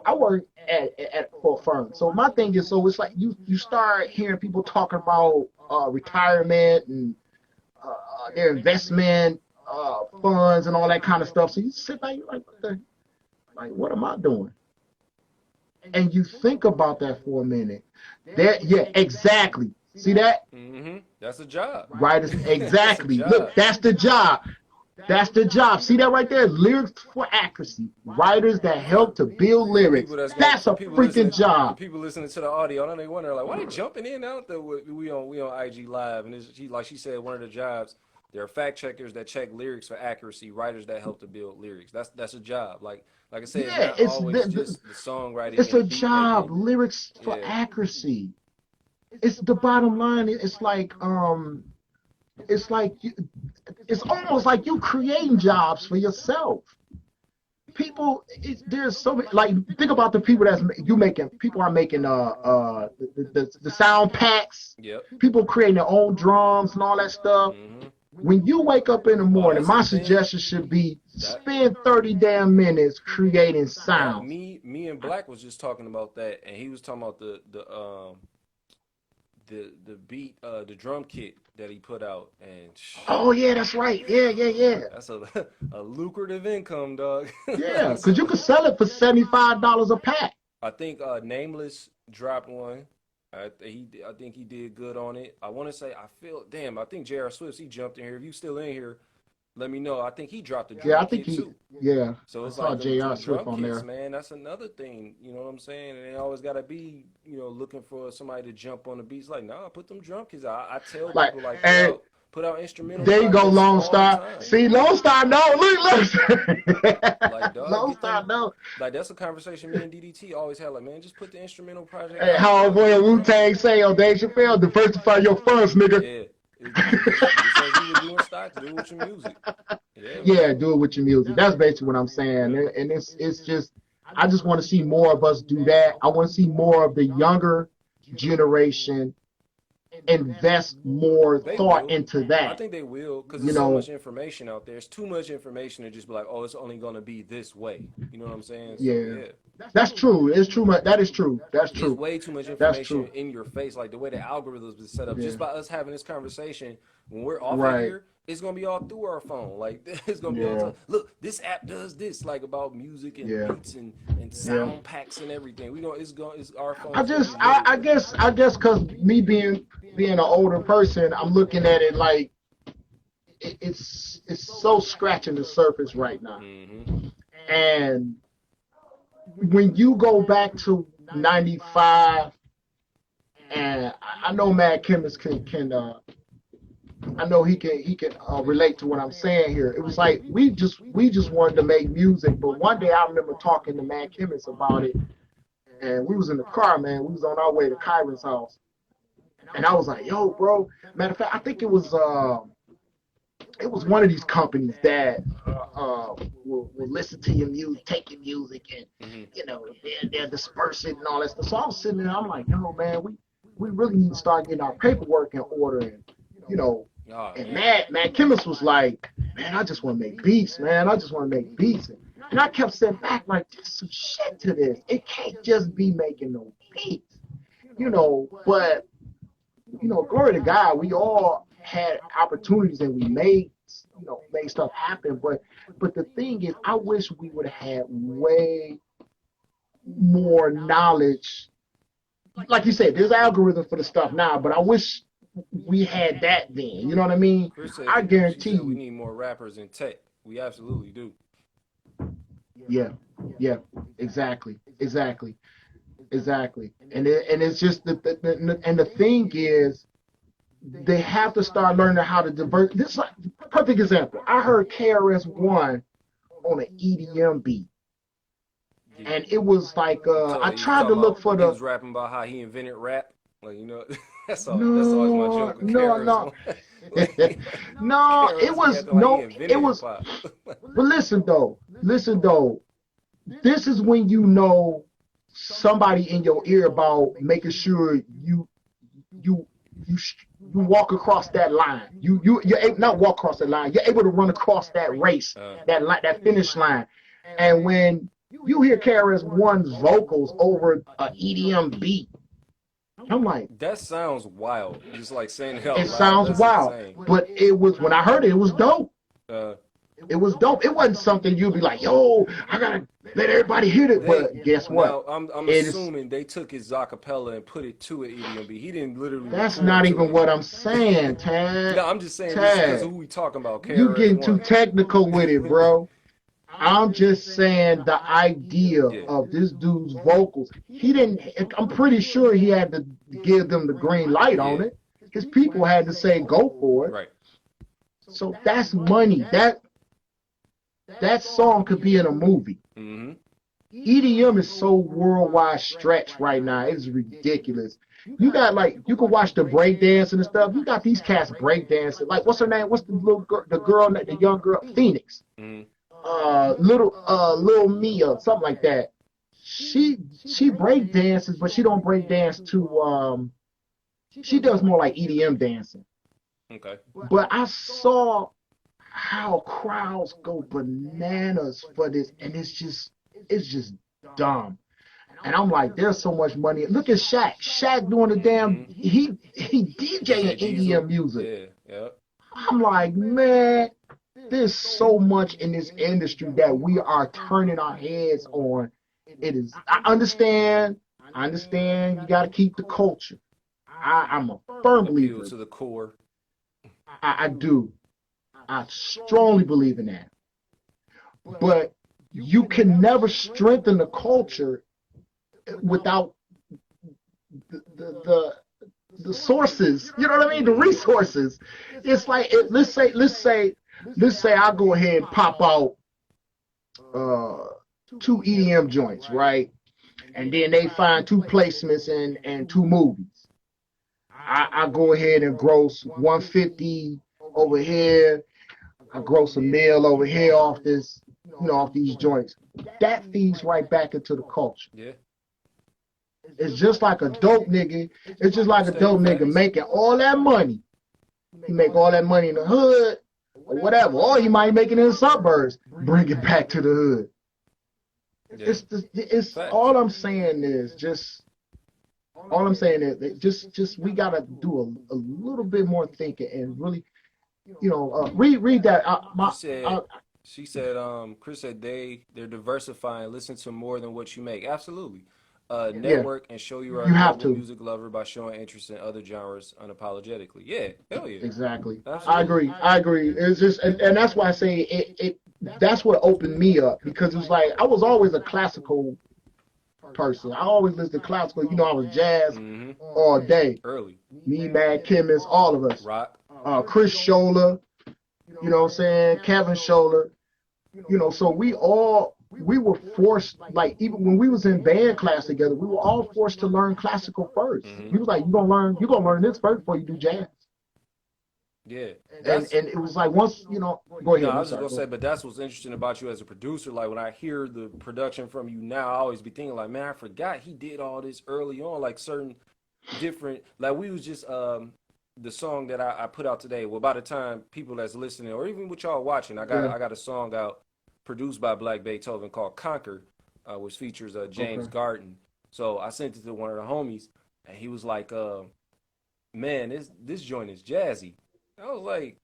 I work at for a firm. So my thing is, so it's like you start hearing people talking about retirement and their investment funds and all that kind of stuff. So you sit back, you're like, what am I doing? And you think about that for a minute. Yeah, exactly. See that? Mm-hmm. That's a job. Right? That's a Exactly. job. Look, that's the job. That's the job. See that right there? Lyrics for accuracy. Writers that help to build lyrics. That's a freaking For job. people listening to the audio, and they wonder like, why they jumping in out there? We on IG Live, and like she said, one of the jobs. There are fact checkers that check lyrics for accuracy, writers that help to build lyrics. That's a job. Like I said, it's Yeah, not always just the songwriting it's and a the beat job. making. Lyrics for Yeah. accuracy. It's the bottom line. It's like it's almost like you creating jobs for yourself. There's so many, like, think about the people people are making the sound packs, Yep. people creating their own drums and all that stuff. Mm-hmm. When you wake up in the Oh, morning, that's the my thing. suggestion should be That spend 30 damn minutes creating that sounds. me and Black was just talking about that, and he was talking about the beat the drum kit that he put out, and Oh yeah, that's right. Yeah, yeah, yeah. that's a a lucrative income, dog. Yeah, because you So can sell it for $75 a pack. I think Nameless dropped one. I think he did good on it. I want to say I feel damn. I think J.R. Swift he jumped in here. If you still in here, let me know. I think he dropped a Yeah, drum I think kit he, too. yeah, So I it's saw like J.R. them Swift drum on kits, there. man. That's another thing. You know what I'm saying? And they always gotta be, looking for somebody to jump on the beats. Like, nah, put them drum kits out. I tell Like, people like and put out instrumental there you go, projects Lone all the Star. time. See, Lone Star, no, look. Like, dog, Lone get Star, them. no. Like, that's a conversation me and DDT always had. Like, man, just put the instrumental project Hey, out, how dog. boy Get the Wu drum Tang kit. say on Dave Chappelle, diversify your funds, nigga. Yeah, just as you would do in stocks, do it with your music. Yeah, man. Yeah, do it with your music. That's basically what I'm saying. Yep. And it's just I just want to see more of us do that. I want to see more of the younger generation invest more They thought will. into I that. think they will because You there's so know, much information out there. It's too much information to just be like, oh, it's only going to be this way. You know what I'm saying? So, yeah. yeah. That's true. It's true. That is true. That's It's true. way too much That's information true. in your face. Like the way the algorithms is set up, Yeah. just by us having this conversation, when we're off of Right. here, it's gonna be all through our phone. Like it's gonna be all Yeah. time. Look, this app does this, like about music and Yeah. beats and Yeah. sound packs and everything. We going it's our I phone's gonna be just littered with it. I guess because me being an older person, I'm looking at it like it's so scratching the surface right now. Mm-hmm. And when you go back to '95, and I know Mad Chemist can I know he can relate to what I'm saying here. It was like we just wanted to make music, but one day I remember talking to Mad Chemist about it, and we was in the car, man. We was on our way to Kyron's house, and I was like, "Yo, bro." Matter of fact, I think it was one of these companies that will listen to your music, take your music, and Mm-hmm. they'll disperse it and all that stuff. So I was sitting there, I'm like, yo, man, we really need to start getting our paperwork in order, and you know. Oh And man. Mad Chemist was like, man, I just want to make beats, man. I just want to make beats. And I kept saying back, like, there's some shit to this. It can't just be making no beats, But glory to God, we all had opportunities and we made stuff happen. But the thing is, I wish we would have had way more knowledge. Like you said, there's algorithm for the stuff now, but I wish we had that then. You know what I mean? Chris said I she guarantee said we you. need more rappers in tech. We absolutely do. Yeah, yeah, exactly, exactly, exactly. And it's just and the thing is, they have to start learning how to divert. This is like perfect example. I heard KRS-One on an EDM beat, Yeah. and it was like I He was tried to talking look about for he the was rapping about how he invented rap. Like that's always my no joke with no KRS no One. Like no. It KRS be was acting like he no. It invented hip was. hop. But listen though. This is when you know somebody in your ear about making sure you you you walk across that line. You're able, not walk across that line. You're able to run across that race, that finish line. And when you hear KRS-One's vocals over an EDM beat, I'm like, That sounds wild. Just like saying it out it loud. sounds That's wild. insane. But it was when I heard it, it was dope. Uh, It was dope. It wasn't something you'd be like, yo, I gotta let everybody hear it. they But guess what? now I'm It is. assuming they took his acapella and put it to an EDM beat. He didn't literally That's record not to even it. what I'm saying, No, Tad. I'm just saying just because of Tad, who we talking about, you KRS getting too One. technical with it, bro. I'm just saying the idea Yeah. of this dude's vocals. He didn't. I'm pretty sure he had to give them the green light on Yeah. it. His people had to say go for it. Right. So that's money. That song could be in a movie. Mm-hmm. EDM is so worldwide stretched right now. It's ridiculous. You got like you can watch the break dancing and stuff. You got these cats break dancing. Like what's her name? What's the little girl, the young girl, Phoenix? Mm-hmm. Little Mia, something like that. She break dances, but she don't break dance to she does more like EDM dancing. Okay. But I saw how crowds go bananas for this, and it's just dumb. And I'm like, there's so much money. Look at Shaq. Shaq doing the damn Mm-hmm. he DJing DJ Diesel. EDM music. Yeah. Yep. I'm like, man, there's so much in this industry that we are turning our heads on. It is. I understand. You got to keep the culture. I'm a firm Appeal believer. to the core. I do. I strongly believe in that. But you can never strengthen the culture without the the sources. You know what I mean? The Mm-hmm. resources. It's like let's say I go ahead and pop out uh two EDM joints, right? And then they find two placements and two movies. I go ahead and gross 150 over here. I gross a meal over here off this, off these joints. That feeds right back into the culture. Yeah. It's just like a dope nigga. It's just like a Stating dope nigga facts. making all that money. He make all that money in the hood or whatever, or he might make it in the suburbs. Bring it back to the hood. Yeah. It's Facts. all I'm saying is just we gotta do a little bit more thinking and really, read that. She said. She said. Chris said they're diversifying. Listen to more than what you make. Absolutely. Yeah, Network and show you are a you have global to. music lover by showing interest in other genres unapologetically. Yeah. Hell yeah. Exactly. I Absolutely. agree. I agree. It's just, and that's why I say it. That's what opened me up because it was like I was always a classical person. I always listened to classical. I was jazz Mm-hmm. all day. Early. Me, Mad Chemist, all of us. Rock. Chris Scholler, what I'm saying? Kevin Scholler, so we were forced, like even when we was in band class together, we were all forced to learn classical first. Mm-hmm. He was like, you're gonna learn this first before you do jazz. Yeah. And That's it was like once, go No, ahead, I I'm was just sorry. gonna Go say, ahead. but that's what's interesting about you as a producer. Like when I hear the production from you now, I always be thinking like, man, I forgot he did all this early on, like certain different. Like we was just the song that I put out today. Well, by the time people that's listening, or even with y'all watching, Yeah. I got a song out produced by Black Beethoven called Conquer, which features James Okay. Garden. So I sent it to one of the homies, and he was like, man, this joint is jazzy. I was like,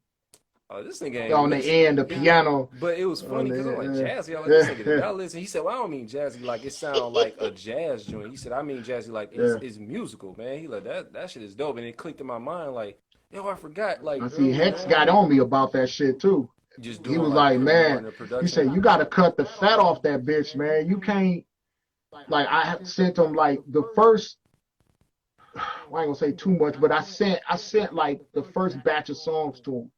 oh, this nigga ain't On the listen. end, the piano. But it was On funny because I'm like the jazzy. I'm like this nigga did yeah, not listen. He said, "Well, I don't mean jazzy like it sound like a jazz joint." He said, "I mean jazzy like yeah. it's musical, man." He like that shit is dope, and it clicked in my mind like, yo, I forgot like I see early Hex on, got on me about that shit too. just He doing was like like, putting more man, in the he production. said you got to cut the fat off that bitch, man. You can't, like, I sent him like the first. I ain't gonna say too much, but I sent like the first batch of songs to him.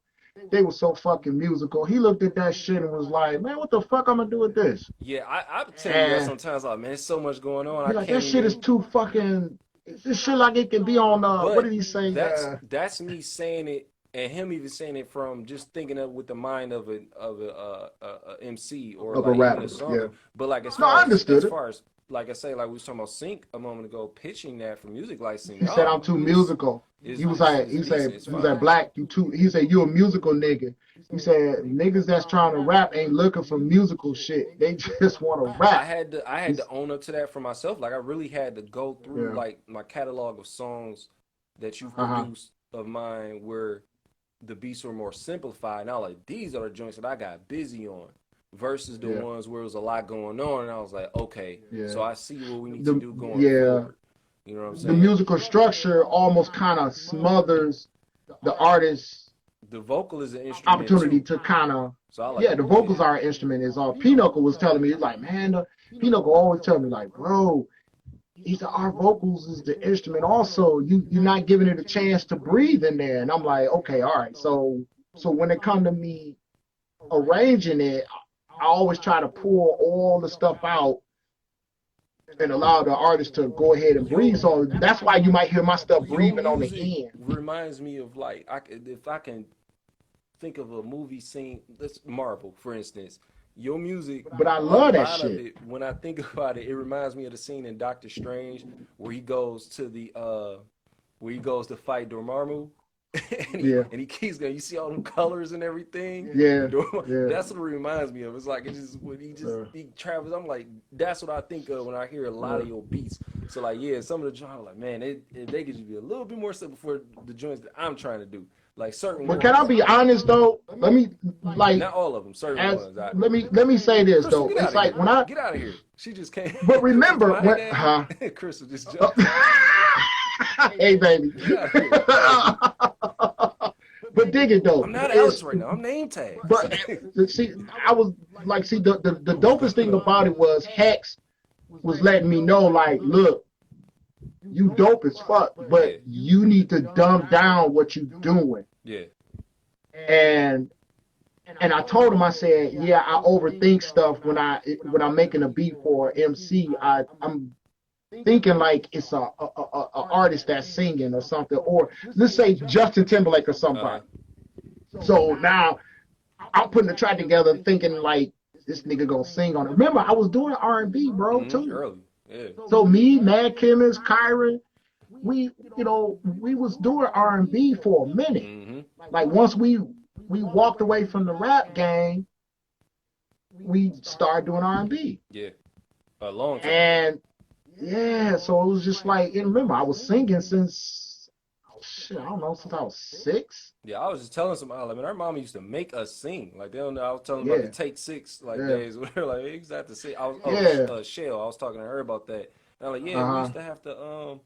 They were so fucking musical. He looked at that shit and was like, man, what the fuck I'm gonna do with this? Yeah, I tell you that And sometimes. Like, man, there's so much going on. I he's like, that can't shit is even. too fucking. This shit like it can be on. What did But he say? that's me saying it, and him even saying it from just thinking of with the mind of a MC or Of a like even a rapper. Yeah. songer. But like No, I as understood it. far as like I say, like we was talking about sync a moment ago, pitching that for music licensing. He said No, I'm too it's musical. is He was like, is decent. It's he was like, fine. black, you too. He said, you a musical nigga. He said, niggas that's trying to rap ain't looking for musical shit. They just want to rap. I had to He's, own up to that for myself. Like I really had to go through yeah. like my catalog of songs that you've Uh-huh. produced of mine where the beats were more simplified. Now like these are the joints that I got busy on versus the Yeah. ones where it was a lot going on and I was like, okay, Yeah. so I see what we need to The do going yeah. forward. You know what I'm The saying? musical structure almost kind of smothers the artist's The vocal is an instrument opportunity too. to kind of, So I like yeah, the both of vocals them. are an instrument. Is all Pinocchio was telling me. He's like, man, Pinocchio always tell me like, bro, he said our vocals is the instrument. Also, you're not giving it a chance to breathe in there. And I'm like, okay, all right. So when it come to me arranging it, I always try to pull all the stuff out and allow the artist to go ahead and breathe. Your So that's why you might hear my stuff your breathing on the music end. reminds me of like if I can think of a movie scene, let's Marvel for instance. Your music, But I a love that lot of shit. it. When I think about it, it reminds me of the scene in Doctor Strange where he goes to the where he goes to fight Dormammu. Yeah. And he keeps going. You see all them colors and everything. Yeah. Yeah. That's what it reminds me of. It's like it just when he travels. I'm like, that's what I think of when I hear a lot Yeah. of your beats. So like, yeah, some of the joints, like, man, they could just be a little bit more simple for the joints that I'm trying to do. Like certain But can I ones, be honest though? Let me like not all of them. Certain as ones. let me say this Crystal, though. get out It's of like here. when I Get out of here. She just came. but Crystal remember told me, when hey, huh? Dad. Crystal just jumped. Hey baby. Get out of here. Hey, But dig it though. I'm not Alex It's right now. I'm name tag. but see, I was like, see, the dopest thing about it was Hex was letting me know, like, look, you dope as fuck, Yeah. but you need to dumb down what you doing. Yeah. And and I told him, I said, yeah, I overthink stuff when I'm making a beat for MC. I'm thinking like it's a artist that's singing or something, or let's say Justin Timberlake or Uh huh. somebody. So now I'm putting the track together thinking like this nigga gonna sing on it. Remember, I was doing R&B, bro, too. Early. Yeah. So me, Mad Chemist, Kyron, we was doing R&B for a minute. Mm-hmm. Like once we walked away from the rap game, we started doing R&B. Yeah. A long time. And yeah, so it was just like, and remember, I was singing since shit, I don't know, since I was 6. Yeah, I was just telling somebody, like, man, our mama used to make us sing. Like, they don't know. I was telling them about Yeah, the Take Six, like, yeah, days. Where, like, they used to have to sing. I was, yeah. Shell. I was talking to her about that. And I'm like, yeah, we Uh-huh. used to have to,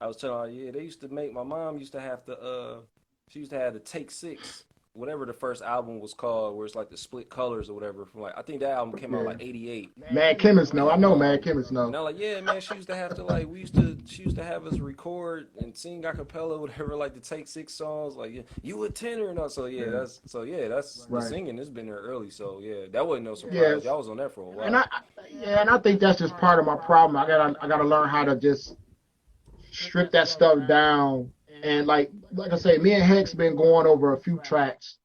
I was telling her, yeah, they used to make, my mom used to have to, she used to have the Take Six, whatever the first album was called, where it's like the split colors or whatever. From like, I think that album came out Yeah. like '88. Mad Chemist, no. I know Mad Um, Chemist, and no. I'm like, yeah, man, she used to have to like, she used to have us record and sing a cappella, whatever, like to take 6 songs, like yeah, you a tenor and all. Yeah, That's the right. singing. It's been there early, so yeah, that wasn't no surprise. Yes. Y'all was on that for a And while. yeah, and I think that's just part of my problem. I gotta learn how to just strip that stuff down. And like I say, me and Hex been going over a few tracks,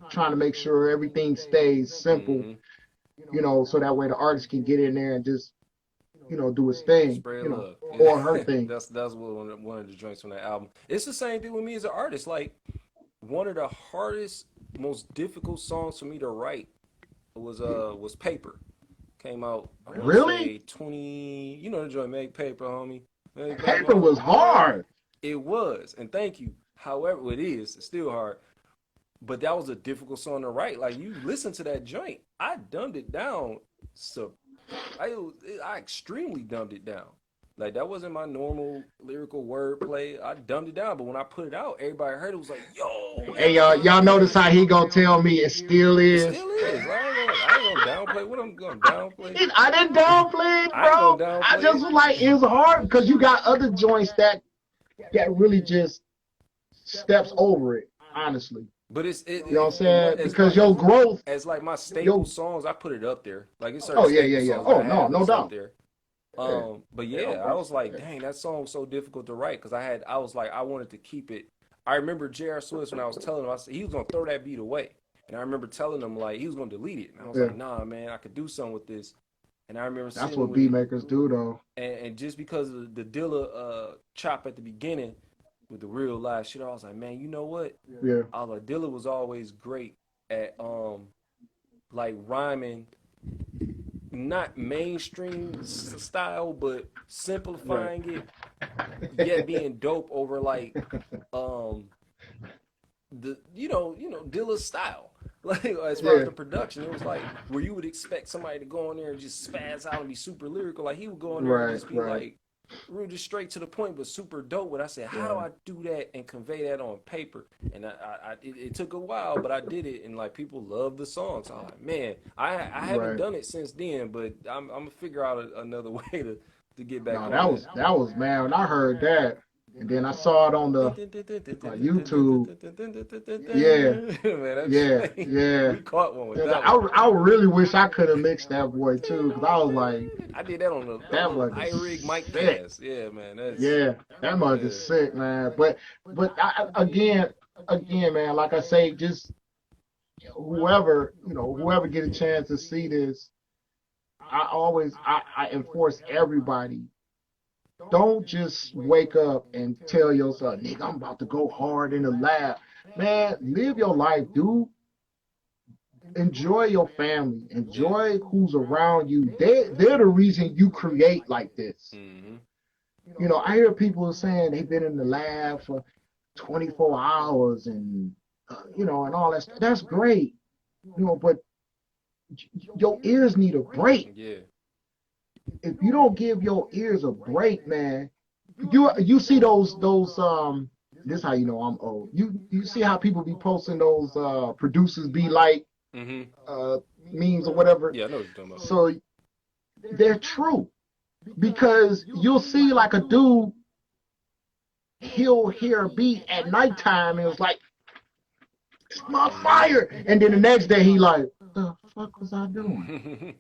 trying to make sure everything stays simple, Mm-hmm. so that way the artist can get in there and just, do his thing, Spread love. or her Yeah. thing. That's one of the joints from that album. It's the same thing with me as an artist. Like one of the hardest, most difficult songs for me to write was Paper. Came out, I want to Really? say 20. You know the joint, Make Paper, homie. Make paper, Paper was homie. hard. It was, and thank you. However, it is. It's still hard. But that was a difficult song to write. Like you listen to that joint, I dumbed it down. So I extremely dumbed it down. Like that wasn't my normal lyrical wordplay. I dumbed it down, but when I put it out, everybody heard it was like, "Yo, Hey, man, y'all notice how he gonna tell me it still it is? still is." I ain't gonna downplay. What I'm gonna downplay? I didn't downplay it, I ain't gonna bro. I downplay just it. was like, it was hard because you got other joints that really just steps over it, honestly. But You know what I'm in my, saying? Because your growth, as like my staple your songs, I put it up there. Like it's certain oh yeah, yeah, staple yeah. songs Oh I no, have no that's up doubt. there. Yeah, But yeah, yeah, I was like, dang, that song's so difficult to write because I was like, I wanted to keep it. I remember J.R. Swiss when I was telling him, I said he was gonna throw that beat away, and I remember telling him like he was gonna delete it, and I was yeah. like, nah, man, I could do something with this. And I remember That's sitting what with beat it, makers do, though. and just because of the Dilla chop at the beginning with the real live shit, I was like, man, you know what? Yeah, I was like, Dilla was always great at like rhyming, not mainstream style, but right. simplifying it, yet being dope over like um the Dilla's style. Like as far as Yeah, the production, it was like where you would expect somebody to go in there and just spaz out and be super lyrical. Like he would go in there and right, just be right. like real just straight to the point, but super dope. But I said, how do Yeah. I do that and convey that on paper? And it took a while, but I did it, and like people love the song. So I'm like, man, I haven't Right. done it since then, but I'm gonna figure out another way to get back No, on that. that was man. When I heard that, and then I saw it on the YouTube. Yeah, Man, yeah, that's yeah. we caught one with And that one. I really wish I could have mixed that boy too, because I was like, I did that on the that iRig mother's mic sick. cast. Yeah, man, that's Yeah, that mother's yeah. sick, man. But again, man, like I say, just whoever get a chance to see this, I enforce everybody Don't just wake up and tell yourself, nigga, I'm about to go hard in the lab. Man, live your life, dude. Enjoy your family. Yeah. Enjoy who's around you. They're the reason you create like this. Mm-hmm. I hear people saying they've been in the lab for 24 hours and and all that stuff. That's great, but your ears need a break. Yeah. If you don't give your ears a break, man, you see those. This is how you know I'm old. You see how people be posting those producers be like Mm-hmm. uh memes or whatever. Yeah, I know what you're talking about. So they're true because you'll see like a dude, he'll hear a beat at nighttime and it's like, it's my fire, and then the next day he like, what the fuck was I doing?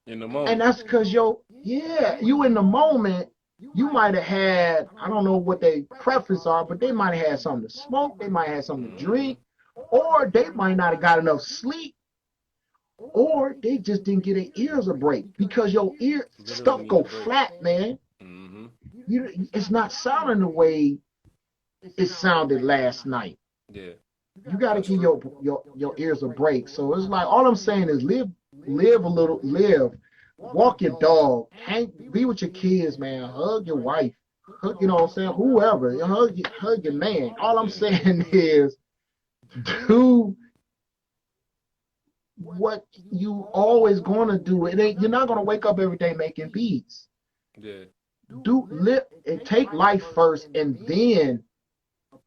In the And moment. that's because you in the moment. You might have had, I don't know what their preference are, but they might have had something to smoke, they might have something to Mm-hmm. drink, or they might not have got enough sleep, or they just didn't get their ears a break because your ear Literally stuff need go a break. flat, man. Mm-hmm. It's not sounding the way it sounded last night. Yeah. You got to That's give true. your ears a break. So it's like all I'm saying is live a little, walk your dog, be with your kids, man, hug your wife, hug, you know what I'm saying, whoever, hug your man. All I'm Yeah. saying is do what you always gonna do. You're not gonna wake up every day making beats. Yeah. Do live and take life first, and then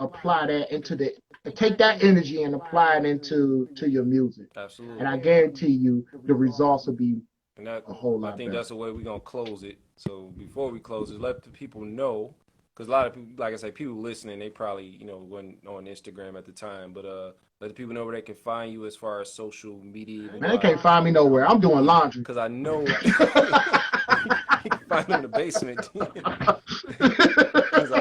apply that take that energy and apply it into your music. And Absolutely. I guarantee you the results will be And that, a whole I lot think better. that's the way we're gonna close it. So before we close it, let the people know, because a lot of people, like I say, people listening, they probably weren't on Instagram at the time, but let the people know where they can find you as far as social media. Even Man, though they can't find me nowhere. I'm doing laundry. because I know you can find them in the basement. Because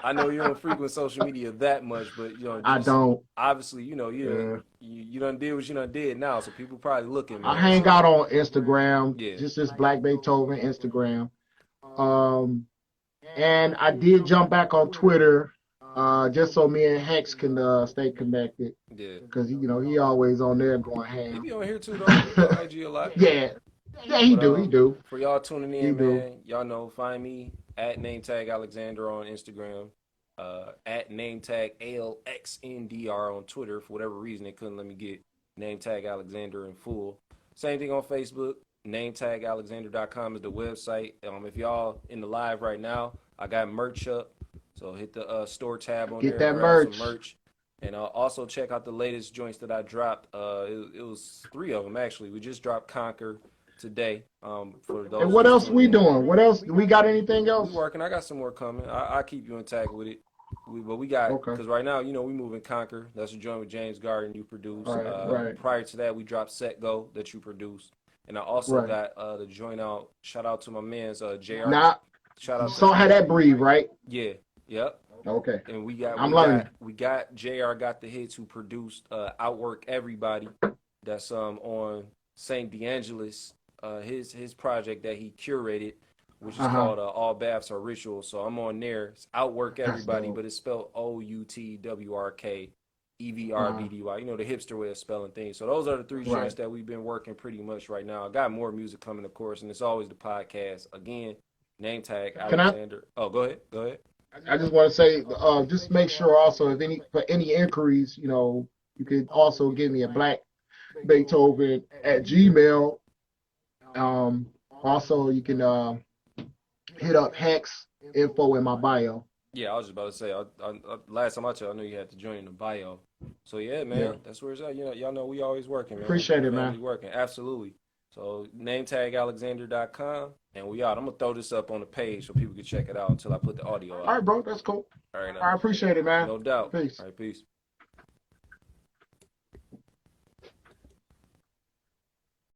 I know you don't frequent social media that much, but I just don't. obviously, Uh, you done did what you done did now, so people probably looking, I man. hang So out on Instagram, yeah, just this Black Beethoven Instagram. Um, and I did jump back on Twitter, just so me and Hex can stay connected, yeah. because he always on there going He ham. be on here too though. He be on IG a lot. Yeah, yeah, he But do, he do, for y'all tuning he in, do. man, y'all know find me at Nametag Alexander on Instagram, at Nametag ALXNDR on Twitter. For whatever reason, they couldn't let me get Nametag Alexander in full. Same thing on Facebook. NametagAlexander.com is the website. If y'all in the live right now, I got merch up, so hit the store tab on Get there and that grab some merch. merch. And also check out the latest joints that I dropped. It was three of them actually. We just dropped Conquer today. For And those what just else we tuning in, doing? What else? Do we got anything we else? working. I got some more coming. I keep you intact with it. But we got Okay. because right now we moving Conquer. That's a joint with James Garden you produce. Right, right, Prior to that, we dropped Set Go that you produced, and I also right. got the joint out. Shout out to my man's Jr. Now, Shout you out to saw how that breathe, right? yeah, yep. Okay. And we got I'm we learning. got we got Jr. got the hits who produced Outwork Everybody. That's on Saint D'Angelis, his project that he curated, which is Uh-huh. called All Baths Are Rituals. So I'm on there. It's Outwork That's Everybody, dope. but it's spelled Uh-huh. OUTWRKEVRBDY. The hipster way of spelling things. So those are the three Right. joints that we've been working pretty much right now. I got more music coming, of course, and it's always the podcast. Again, name tag Can I Alexander. Oh, go ahead. Go ahead. I just want to say, just make sure also if any inquiries, you could also give me a Black Beethoven at Gmail. Um, Also you can hit up Hex info in my bio. Yeah, I was just about to say. Last time I checked, I knew you had to join in the bio. So yeah, Yeah. man, that's where it's at. Y'all know we always working, man. Appreciate it, Family man. working, absolutely. So nametag.alexander.com, and we out. I'm gonna throw this up on the page so people can check it out until I put the audio All out. right, bro. That's cool. All right, now, I appreciate it, man. no doubt. Peace. All right, peace.